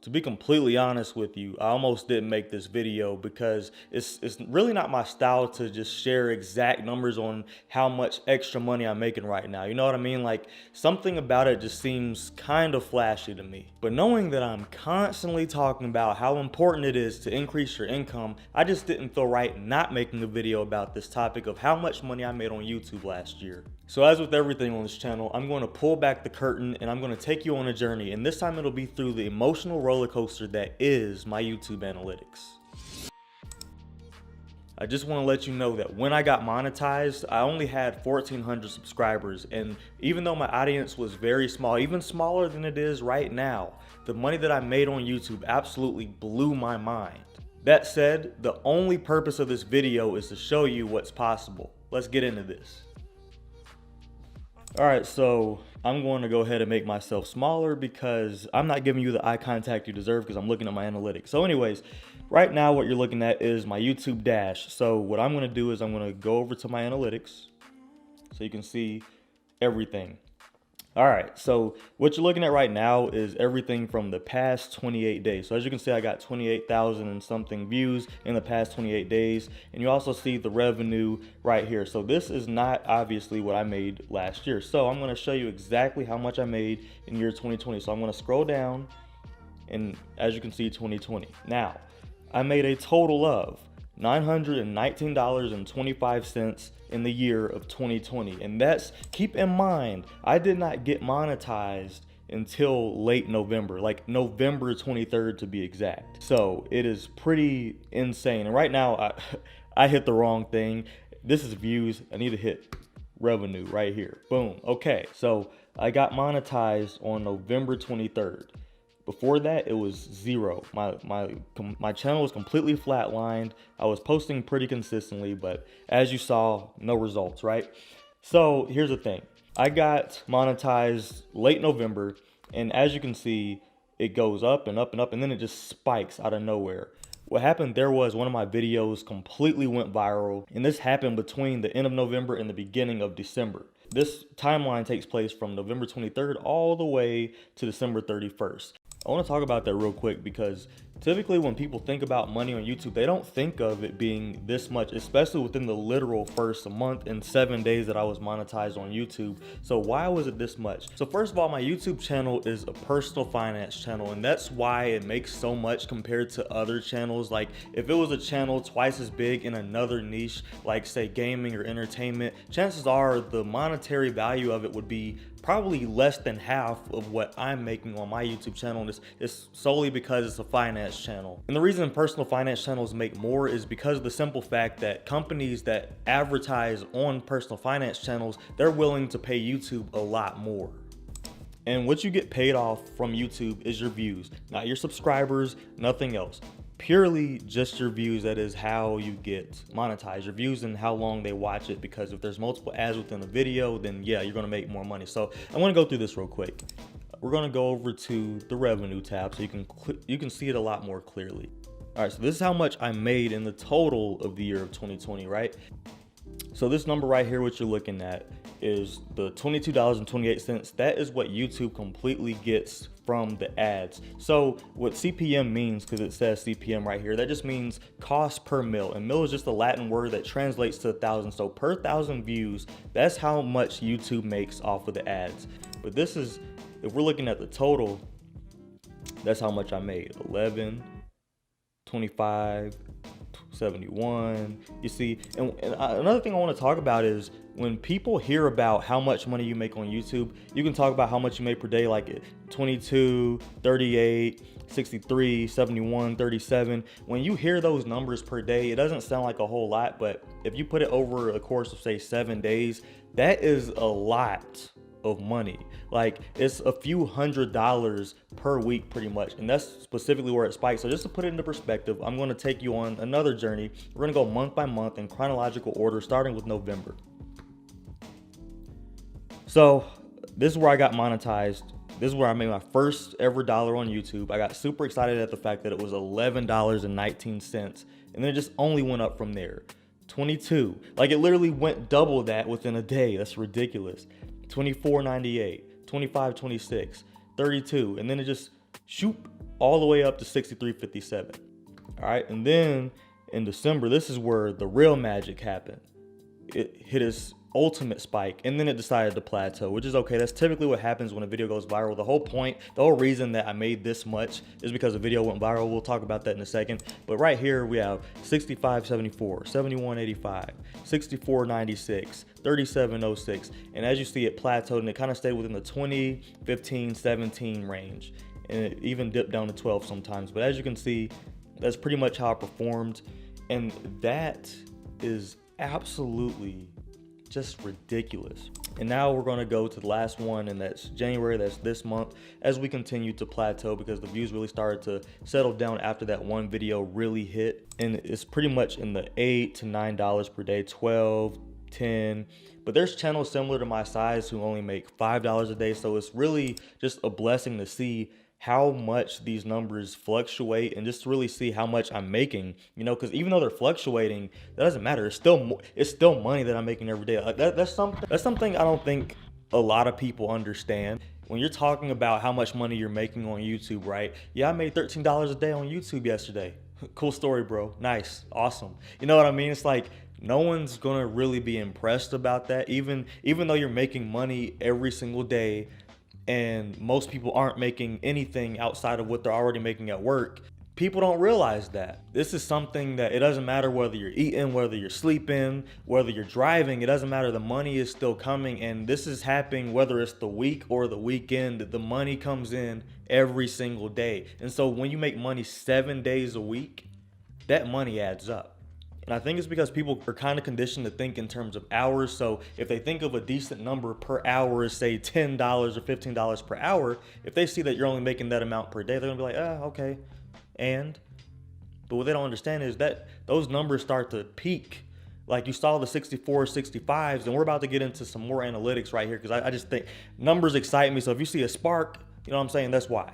To be completely honest with you, I almost didn't make this video because it's really not my style to just share exact numbers on how much extra money I'm making right now. You know what I mean? Like, something about it just seems kind of flashy to me. But knowing that I'm constantly talking about how important it is to increase your income, I just didn't feel right not making a video about this topic of how much money I made on YouTube last year. So as with everything on this channel, I'm going to pull back the curtain and I'm going to take you on a journey, and this time it'll be through the emotional roller coaster that is my YouTube analytics. I just want to let you know that when I got monetized, I only had 1,400 subscribers, and even though my audience was very small, even smaller than it is right now, the money that I made on YouTube absolutely blew my mind. That said, the only purpose of this video is to show you what's possible. Let's get into this. Alright, so I'm going to go ahead and make myself smaller because I'm not giving you the eye contact you deserve because I'm looking at my analytics. So anyways, right now what you're looking at is my YouTube dash. So what I'm going to do is I'm going to go over to my analytics so you can see everything. Alright, so what you're looking at right now is everything from the past 28 days. So as you can see, I got 28,000 and something views in the past 28 days. And you also see the revenue right here. So this is not obviously what I made last year. So I'm going to show you exactly how much I made in year 2020. So I'm going to scroll down, and as you can see, 2020. Now, I made a total of $919.25 in the year of 2020. And that's, keep in mind, I did not get monetized until late November, like November 23rd to be exact. So it is pretty insane. And right now I hit the wrong thing. This is views. I need to hit revenue right here. Boom. Okay. So I got monetized on November 23rd. Before that, it was zero. My channel was completely flatlined. I was posting pretty consistently, but as you saw, no results, right? So here's the thing. I got monetized late November, and as you can see, it goes up and up and up, and then it just spikes out of nowhere. What happened there was one of my videos completely went viral, and this happened between the end of November and the beginning of December. This timeline takes place from November 23rd all the way to December 31st. I want to talk about that real quick because typically when people think about money on YouTube, they don't think of it being this much, especially within the literal first month and 7 days that I was monetized on YouTube. So why was it this much? So first of all, my YouTube channel is a personal finance channel, and that's why it makes so much compared to other channels. Like if it was a channel twice as big in another niche, like say gaming or entertainment, chances are the monetary value of it would be probably less than half of what I'm making on my YouTube channel. And it's solely because it's a finance channel. And the reason personal finance channels make more is because of the simple fact that companies that advertise on personal finance channels, they're willing to pay YouTube a lot more. And what you get paid off from YouTube is your views, not your subscribers, nothing else. Purely just your views. That is how you get monetized, your views and how long they watch it, because if there's multiple ads within the video, then yeah, you're going to make more money. So I want to go through this real quick. We're going to go over to the revenue tab so you can see it a lot more clearly. All right, so this is how much I made in the total of the year of 2020, right? So this number right here, what you're looking at, is the $22.28. That is what YouTube completely gets from the ads. So what CPM means, because it says CPM right here, that just means cost per mil, and mil is just a Latin word that translates to 1,000. So per 1,000 views, that's how much YouTube makes off of the ads. But this is, if we're looking at the total, that's how much I made. 11, 25, 71. You see, and another thing I want to talk about is when people hear about how much money you make on YouTube, you can talk about how much you make per day, like 22, 38, 63, 71, 37. When you hear those numbers per day, it doesn't sound like a whole lot, but if you put it over a course of say 7 days, that is a lot of money. Like it's a few $100s per week pretty much, and that's specifically where it spikes. So just to put it into perspective, I'm going to take you on another journey. We're going to go month by month in chronological order, starting with November. So this is where I got monetized. This is where I made my first ever dollar on YouTube. I got super excited at the fact that it was $11.19, and then it just only went up from there. 22, like it literally went double that within a day. That's ridiculous. 24.98, 25.26, 32, and then it just shoop all the way up to 63.57. All right, and then in December, this is where the real magic happened. It hit its ultimate spike, and then it decided to plateau, which is okay. That's typically what happens when a video goes viral. The whole reason that I made this much is because the video went viral. We'll talk about that in a second. But right here we have 65.74, 71.85, 64.96, 37.06, and as you see, it plateaued and it kind of stayed within the 20, 15, 17 range, and it even dipped down to 12 sometimes. But as you can see, that's pretty much how it performed, and that is absolutely just ridiculous. And now we're going to go to the last one, and that's January. That's this month, as we continue to plateau because the views really started to settle down after that one video really hit, and it's pretty much in the $8 to $9 per day, 12, 10. But there's channels similar to my size who only make $5 a day, so it's really just a blessing to see how much these numbers fluctuate and just to really see how much I'm making, you know, because even though they're fluctuating, that doesn't matter. It's still money that I'm making every day. Like that's something I don't think a lot of people understand. When you're talking about how much money you're making on YouTube, right? Yeah, I made $13 a day on YouTube yesterday. Cool story, bro. Nice, awesome. You know what I mean? It's like no one's gonna really be impressed about that, even though you're making money every single day. And most people aren't making anything outside of what they're already making at work. People don't realize that. This is something that it doesn't matter whether you're eating, whether you're sleeping, whether you're driving, it doesn't matter. The money is still coming, and this is happening whether it's the week or the weekend. The money comes in every single day. And so when you make money 7 days a week, that money adds up. And I think it's because people are kind of conditioned to think in terms of hours. So if they think of a decent number per hour, say $10 or $15 per hour, if they see that you're only making that amount per day, they're gonna be like, okay. But what they don't understand is that those numbers start to peak. Like you saw the 64, 65s, and we're about to get into some more analytics right here because I just think numbers excite me. So if you see a spark, you know what I'm saying, that's why.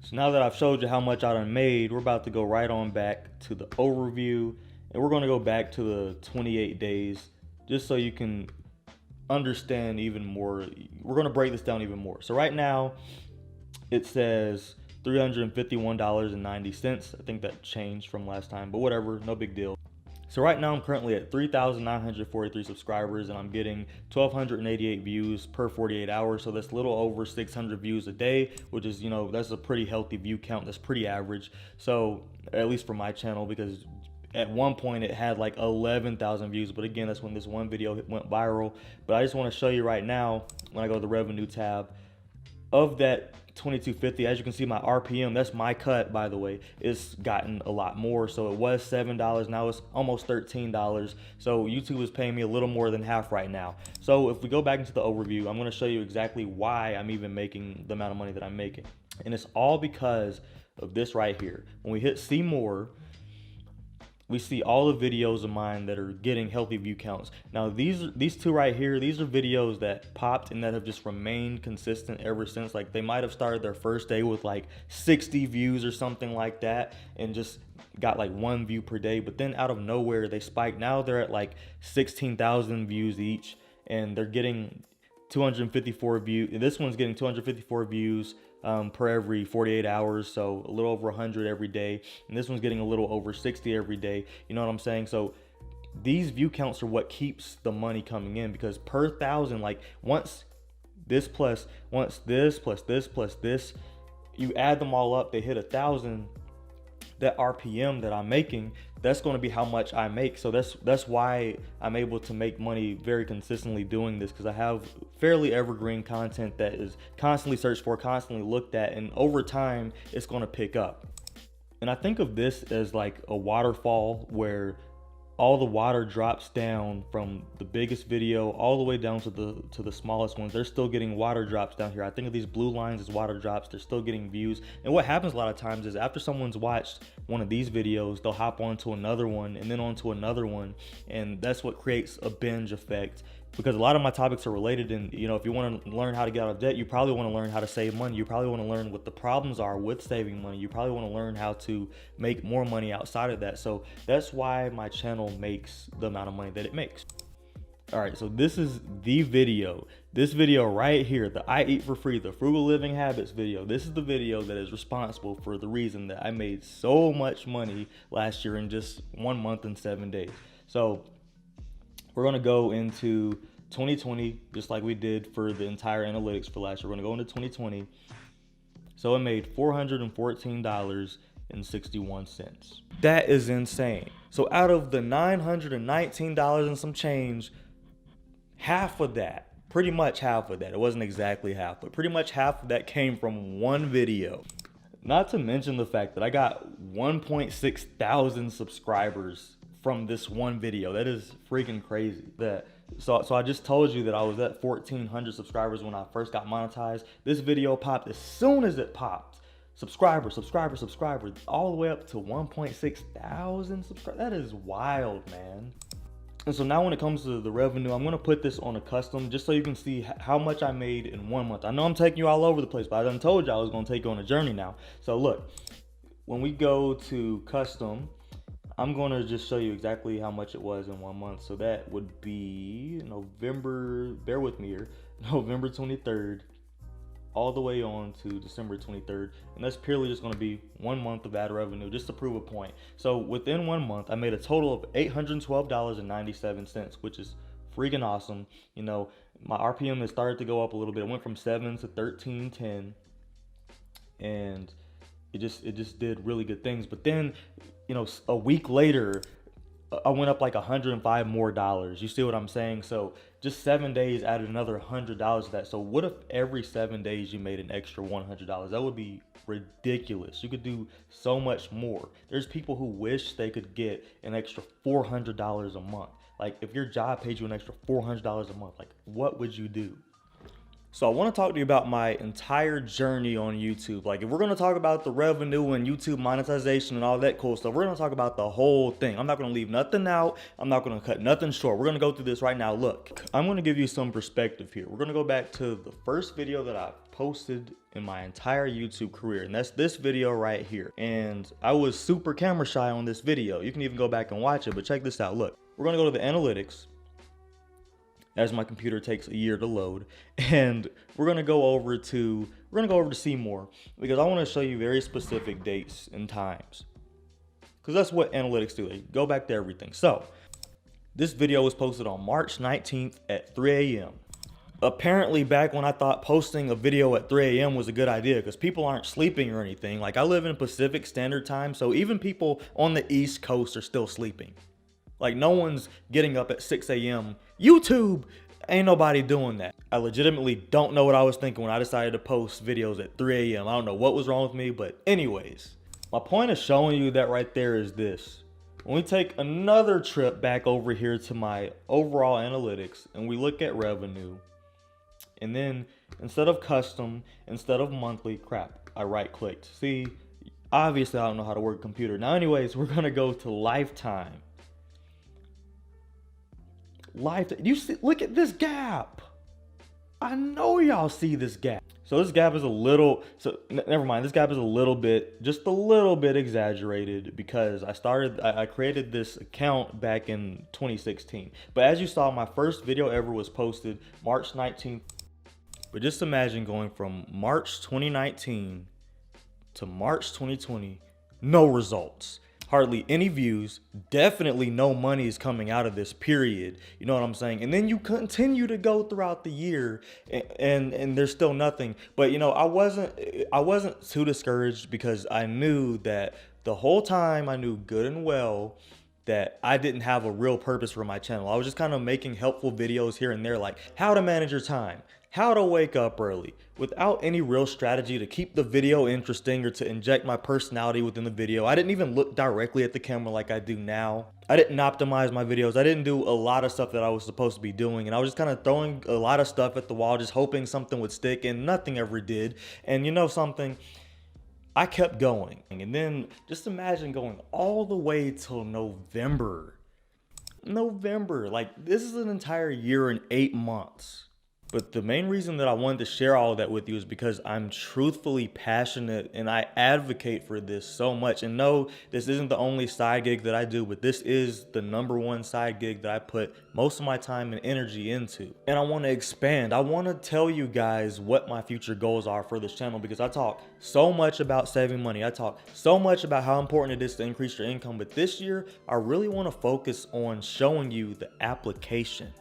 So now that I've showed you how much I done made, we're about to go right on back to the overview. And we're going to go back to the 28 days just so you can understand even more. We're going to break this down even more. So right now it says $351.90. I think that changed from last time, but whatever, no big deal. So right now I'm currently at 3,943 subscribers and I'm getting 1,288 views per 48 hours. So that's a little over 600 views a day, which is, you know, that's a pretty healthy view count. That's pretty average. So at least for my channel, because at one point it had like 11,000 views, but again, that's when this one video went viral. But I just want to show you right now, when I go to the revenue tab, of that 2250, as you can see, my RPM, that's my cut, by the way, it's gotten a lot more. So it was $7, now it's almost $13. So YouTube is paying me a little more than half right now. So if we go back into the overview, I'm going to show you exactly why I'm even making the amount of money that I'm making. And it's all because of this right here. When we hit see more, we see all the videos of mine that are getting healthy view counts. Now these two right here, these are videos that popped and that have just remained consistent ever since. Like they might have started their first day with like 60 views or something like that and just got like 1 view per day, but then out of nowhere they spiked. Now they're at like 16,000 views each, and they're getting 254 views. This one's getting 254 views per every 48 hours, so a little over 100 every day, and this one's getting a little over 60 every day. You know what I'm saying? So these view counts are what keeps the money coming in, because per thousand, like once this plus this, you add them all up, they hit 1,000. That RPM that I'm making, that's going to be how much I make. So that's why I'm able to make money very consistently doing this, because I have fairly evergreen content that is constantly searched for, constantly looked at, and over time it's going to pick up. And I think of this as like a waterfall where all the water drops down from the biggest video all the way down to the smallest ones. They're still getting water drops down here. I think of these blue lines as water drops. They're still getting views. And what happens a lot of times is after someone's watched one of these videos, they'll hop onto another one and then onto another one. And that's what creates a binge effect, because a lot of my topics are related. And you know, if you want to learn how to get out of debt, you probably want to learn how to save money. You probably want to learn what the problems are with saving money. You probably want to learn how to make more money outside of that. So that's why my channel makes the amount of money that it makes. All right, so this is the video. This video right here, the I Eat for Free, the Frugal Living Habits video. This is the video that is responsible for the reason that I made so much money last year in just 1 month and 7 days. So we're gonna go into 2020, just like we did for the entire analytics for last year. We're gonna go into 2020. So it made $414.61. That is insane. So out of the $919 and some change, half of that, pretty much half of that, it wasn't exactly half, but pretty much half of that came from one video. Not to mention the fact that I got 1.6 thousand subscribers from this one video. That is freaking crazy. So I just told you that I was at 1,400 subscribers when I first got monetized. This video popped as soon as it popped. Subscribers, all the way up to 1.6 thousand subscribers. That is wild, man. And so now when it comes to the revenue, I'm gonna put this on a custom just so you can see how much I made in 1 month. I know I'm taking you all over the place, but I done told you I was gonna take you on a journey now. So look, when we go to custom, I'm gonna just show you exactly how much it was in 1 month. So that would be November, bear with me here, November 23rd, all the way on to December 23rd. And that's purely just gonna be 1 month of ad revenue, just to prove a point. So within 1 month, I made a total of $812.97, which is freaking awesome. You know, my RPM has started to go up a little bit. It went from 7 to 13.10, and it just did really good things. But then, you know, a week later, I went up like $105 more. You see what I'm saying? So just 7 days added another $100 to that. So what if every 7 days you made an extra $100? That would be ridiculous. You could do so much more. There's people who wish they could get an extra $400 a month. Like if your job paid you an extra $400 a month, like what would you do? So I want to talk to you about my entire journey on YouTube. Like if we're going to talk about the revenue and YouTube monetization and all that cool stuff, we're going to talk about the whole thing. I'm not going to leave nothing out. I'm not going to cut nothing short. We're going to go through this right now. Look, I'm going to give you some perspective here. We're going to go back to the first video that I posted in my entire YouTube career, and that's this video right here. And I was super camera shy on this video. You can even go back and watch it, but check this out. Look, we're going to go to the analytics, as my computer takes a year to load, and we're gonna go over to see more, because I want to show you very specific dates and times, because that's what analytics do. They go back to everything. So this video was posted on March 19th at 3 a.m. Apparently back when I thought posting a video at 3 a.m. was a good idea, because people aren't sleeping or anything. Like I live in Pacific Standard Time, so even people on the East Coast are still sleeping. Like no one's getting up at 6 a.m. YouTube, ain't nobody doing that. I legitimately don't know what I was thinking when I decided to post videos at 3 a.m. I don't know what was wrong with me, but anyways, my point of showing you that right there is this. When we take another trip back over here to my overall analytics and we look at revenue, and then instead of custom, instead of monthly, crap, I right clicked. See, obviously I don't know how to work a computer. Now anyways, we're gonna go to lifetime. You see, look at this gap. I know y'all see this gap. So this gap is a little, never mind. This gap is a little bit, just a little bit exaggerated, because I created this account back in 2016. But as you saw, my first video ever was posted March 19th. But just imagine going from March 2019 to March 2020, no results. Hardly any views, definitely no money is coming out of this, period. You know what I'm saying? And then you continue to go throughout the year and there's still nothing. But you know, I wasn't too discouraged, because I knew that the whole time, I knew good and well that I didn't have a real purpose for my channel. I was just kind of making helpful videos here and there, like how to manage your time, how to wake up early, without any real strategy to keep the video interesting or to inject my personality within the video. I didn't even look directly at the camera like I do now. I didn't optimize my videos. I didn't do a lot of stuff that I was supposed to be doing. And I was just kind of throwing a lot of stuff at the wall, just hoping something would stick, and nothing ever did. And you know something? I kept going. And then just imagine going all the way till November. Like this is an entire year and 8 months. But the main reason that I wanted to share all of that with you is because I'm truthfully passionate and I advocate for this so much. And no, this isn't the only side gig that I do, but this is the #1 side gig that I put most of my time and energy into. And I want to expand. I want to tell you guys what my future goals are for this channel, because I talk so much about saving money. I talk so much about how important it is to increase your income. But this year, I really want to focus on showing you the application.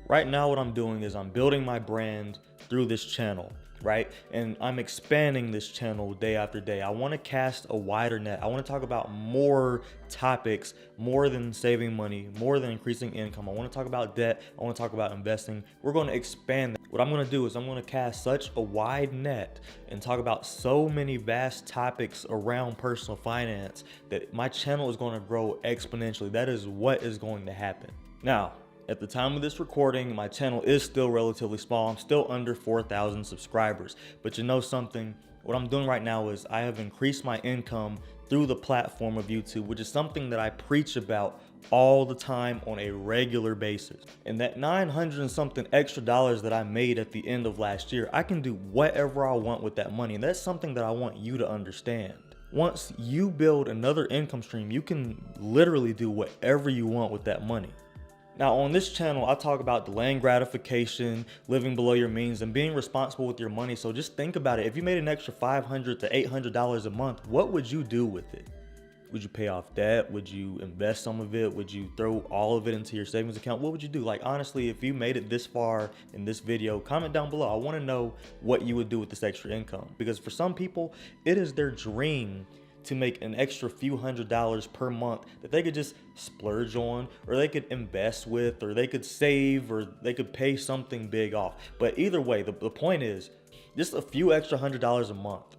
Right now, what I'm doing is I'm building my brand through this channel, right? And I'm expanding this channel day after day. I want to cast a wider net. I want to talk about more topics, more than saving money, more than increasing income. I want to talk about debt. I want to talk about investing. We're going to expand that. What I'm going to do is I'm going to cast such a wide net and talk about so many vast topics around personal finance that my channel is going to grow exponentially. That is what is going to happen. Now, at the time of this recording, my channel is still relatively small. I'm still under 4,000 subscribers. But you know something? What I'm doing right now is I have increased my income through the platform of YouTube, which is something that I preach about all the time on a regular basis. And that 900 and something extra dollars that I made at the end of last year, I can do whatever I want with that money. And that's something that I want you to understand. Once you build another income stream, you can literally do whatever you want with that money. Now, on this channel, I talk about delaying gratification, living below your means, and being responsible with your money. So just think about it. If you made an extra $500 to $800 a month, what would you do with it? Would you pay off debt? Would you invest some of it? Would you throw all of it into your savings account? What would you do? Like, honestly, if you made it this far in this video, comment down below. I want to know what you would do with this extra income. Because for some people, it is their dream to make an extra few $100s per month that they could just splurge on, or they could invest with, or they could save, or they could pay something big off. But either way, the point is just a few extra $100s a month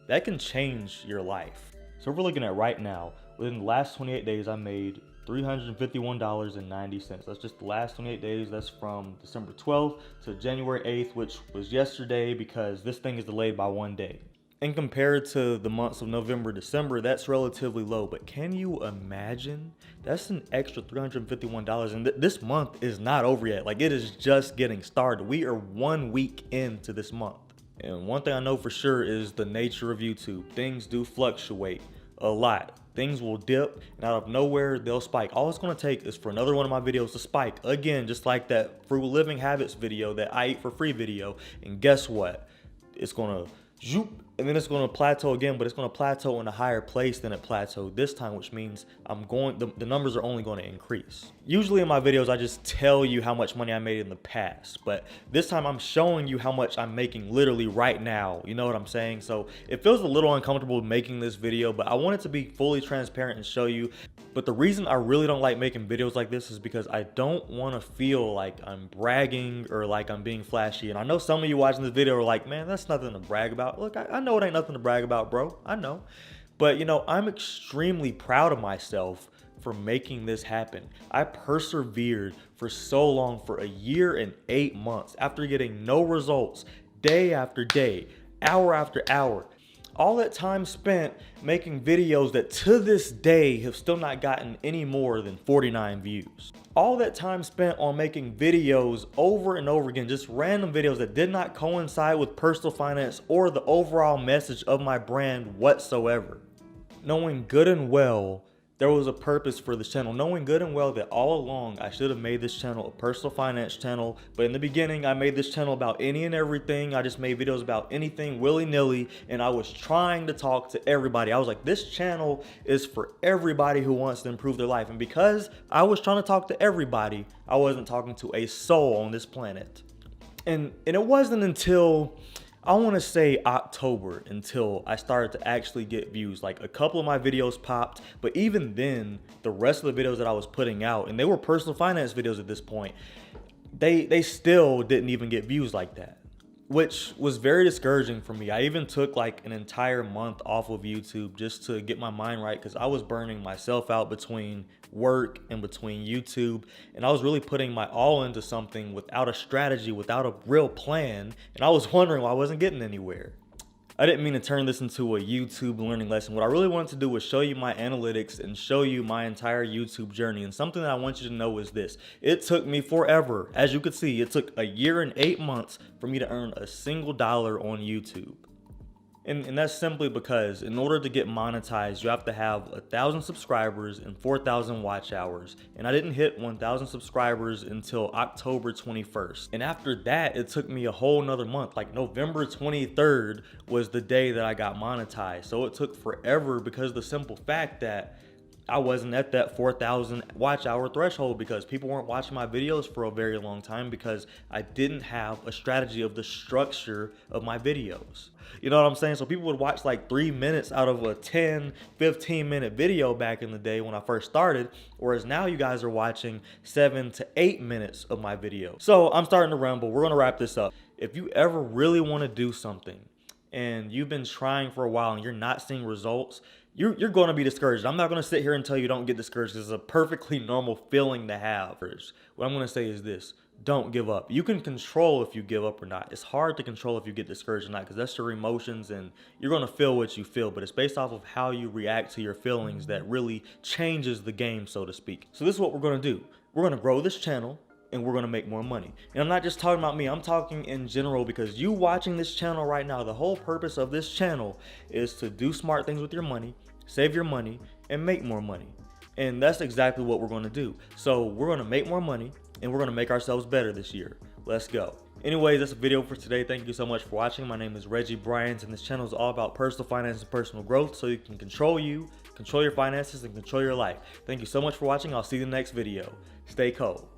that can change your life. So we're looking at right now, within the last 28 days, I made $351.90. That's just the last 28 days. That's from December 12th to January 8th, which was yesterday, because this thing is delayed by 1 day. And compared to the months of November, December, that's relatively low. But can you imagine? That's an extra $351. And this month is not over yet. Like, it is just getting started. We are 1 week into this month. And one thing I know for sure is the nature of YouTube. Things do fluctuate a lot. Things will dip, and out of nowhere, they'll spike. All it's going to take is for another one of my videos to spike. Again, just like that Frugal Living Habits video, that I Eat for Free video. And guess what? It's going to zoop, and then it's going to plateau again, but it's going to plateau in a higher place than it plateaued this time, which means the numbers are only going to increase. Usually in my videos, I just tell you how much money I made in the past, but this time I'm showing you how much I'm making literally right now. You know what I'm saying? So it feels a little uncomfortable making this video, but I want it to be fully transparent and show you. But the reason I really don't like making videos like this is because I don't want to feel like I'm bragging or like I'm being flashy. And I know some of you watching this video are like, man, that's nothing to brag about. Look, I know it ain't nothing to brag about, bro. I know. But, you know, I'm extremely proud of myself for making this happen. I persevered for so long, for 1 year and 8 months, after getting no results, day after day, hour after hour. All that time spent making videos that to this day have still not gotten any more than 49 views. All that time spent on making videos over and over again, just random videos that did not coincide with personal finance or the overall message of my brand whatsoever. Knowing good and well there was a purpose for this channel, knowing good and well that all along I should have made this channel a personal finance channel. But in the beginning, I made this channel about any and everything. I just made videos about anything willy-nilly, and I was trying to talk to everybody. I was like, this channel is for everybody who wants to improve their life. And because I was trying to talk to everybody, I wasn't talking to a soul on this planet. And it wasn't until, I want to say, October until I started to actually get views. Like, a couple of my videos popped, but even then, the rest of the videos that I was putting out, and they were personal finance videos at this point, they still didn't even get views like that, which was very discouraging for me. I even took like an entire month off of YouTube just to get my mind right, because I was burning myself out between work and between YouTube, and I was really putting my all into something without a strategy, without a real plan, and I was wondering why I wasn't getting anywhere. I didn't mean to turn this into a YouTube learning lesson. What I really wanted to do was show you my analytics and show you my entire YouTube journey. And something that I want you to know is this. It took me forever. As you can see, it took a year and 8 months for me to earn a single dollar on YouTube. And that's simply because in order to get monetized, you have to have 1,000 subscribers and 4,000 watch hours. And I didn't hit 1,000 subscribers until October 21st. And after that, it took me a whole nother month. Like November 23rd was the day that I got monetized. So it took forever because of the simple fact that I wasn't at that 4,000 watch hour threshold because people weren't watching my videos for a very long time because I didn't have a strategy of the structure of my videos. You know what I'm saying? So people would watch like 3 minutes out of a 10, 15-minute video back in the day when I first started, whereas now you guys are watching 7 to 8 minutes of my video. So I'm starting to ramble. We're gonna wrap this up. If you ever really wanna do something and you've been trying for a while and you're not seeing results, you're going to be discouraged. I'm not going to sit here and tell you don't get discouraged because it's a perfectly normal feeling to have. What I'm going to say is this. Don't give up. You can control if you give up or not. It's hard to control if you get discouraged or not because that's your emotions and you're going to feel what you feel. But it's based off of how you react to your feelings that really changes the game, so to speak. So this is what we're going to do. We're going to grow this channel and we're going to make more money. And I'm not just talking about me, I'm talking in general because you watching this channel right now, the whole purpose of this channel is to do smart things with your money, save your money, and make more money. And that's exactly what we're going to do. So we're going to make more money and we're going to make ourselves better this year. Let's go. Anyways, that's a video for today. Thank you so much for watching. My name is Reggie Bryant and this channel is all about personal finance and personal growth so you can control your finances, and control your life. Thank you so much for watching. I'll see you in the next video. Stay cold.